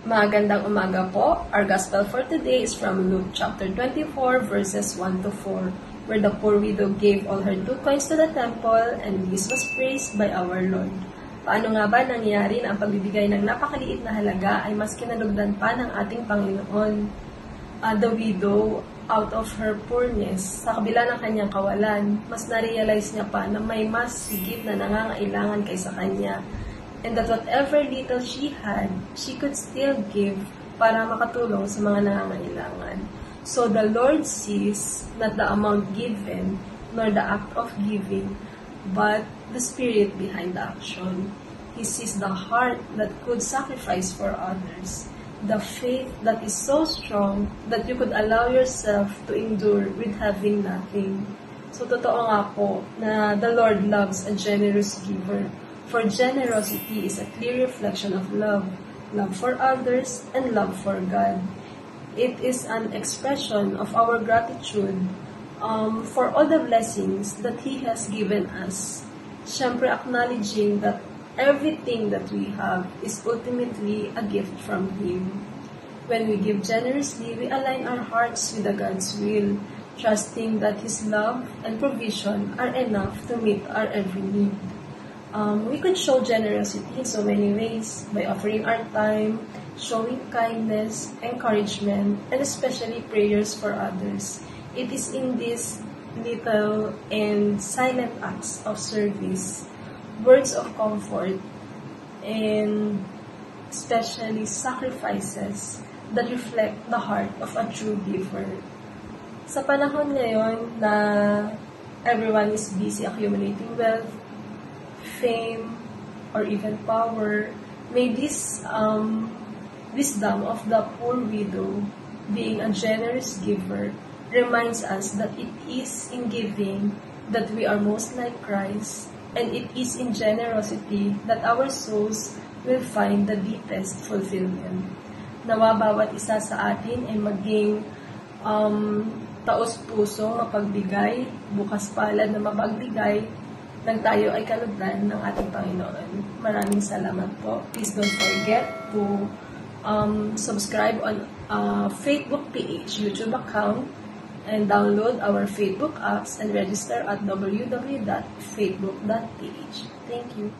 Magandang umaga po. Our gospel for today is from Luke chapter 24 verses 1 to 4, where the poor widow gave all her 2 coins to the temple, and this was praised by our Lord. Paano nga ba nangyari na ang pagbibigay ng napakaliit na halaga ay mas kinalugdan pa ng ating Panginoon? The widow, out of her poorness, sa kabila ng kanyang kawalan, mas na-realize niya pa na may mas higit na nangangailangan kaysa kanya. And that whatever little she had, she could still give para makatulong sa mga nangangailangan. So the Lord sees not the amount given, nor the act of giving, but the spirit behind the action. He sees the heart that could sacrifice for others, the faith that is so strong that you could allow yourself to endure with having nothing. So totoo nga po na the Lord loves a generous giver. For generosity is a clear reflection of love, love for others, and love for God. It is an expression of our gratitude for all the blessings that He has given us. Siyempre, acknowledging that everything that we have is ultimately a gift from Him. When we give generously, we align our hearts with God's will, trusting that His love and provision are enough to meet our every need. We could show generosity in so many ways, by offering our time, showing kindness, encouragement, and especially prayers for others. It is in these little and silent acts of service, words of comfort, and especially sacrifices that reflect the heart of a true giver. Sa panahon ngayon na everyone is busy accumulating wealth, fame, or even power, may this wisdom of the poor widow, being a generous giver, reminds us that it is in giving that we are most like Christ, and it is in generosity that our souls will find the deepest fulfillment. Nawa bawat isa sa atin ay maging taos-pusong mapagbigay, bukas palad na mapagbigay, nang tayo ay kalugdan ng ating Panginoon. Maraming salamat po. Please don't forget to subscribe on Facebook page, YouTube account, and download our Facebook apps and register at www.facebook.ph. Thank you.